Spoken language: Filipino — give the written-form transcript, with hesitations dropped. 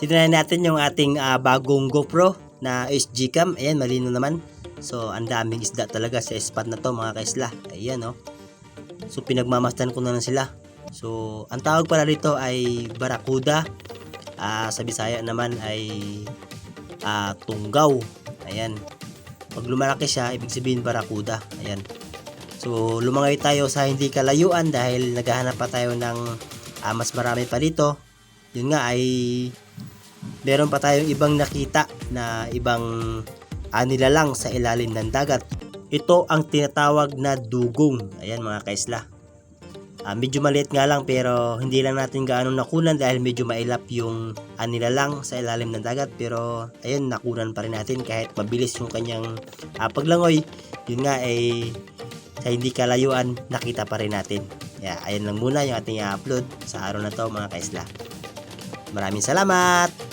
Tignan natin yung ating bagong GoPro na SG cam. Ayan, malino naman. So ang daming isda talaga sa spot na to mga kaisla. Ayan oh. So pinagmamasdan ko na lang sila. So ang tawag pala dito ay barakuda. Sa Bisaya naman ay tunggaw. Ayan. Pag lumalaki siya, ibig sabihin barakuda. Ayan. So lumangay tayo sa hindi kalayuan dahil naghahanap pa tayo ng mas marami pa dito. Yun nga ay meron pa tayong ibang nakita na ibang nilalang sa ilalim ng dagat. Ito ang tinatawag na dugong. Ayan mga kaisla. Medyo maliit nga lang pero hindi lang natin gaano nakunan dahil medyo mailap yung nilalang sa ilalim ng dagat, pero ayun, nakunan pa rin natin kahit mabilis yung kanyang paglangoy. Yun nga ay sa hindi kalayuan nakita pa rin natin. Ayun lang muna yung ating upload sa araw na to mga kaisla. Maraming salamat!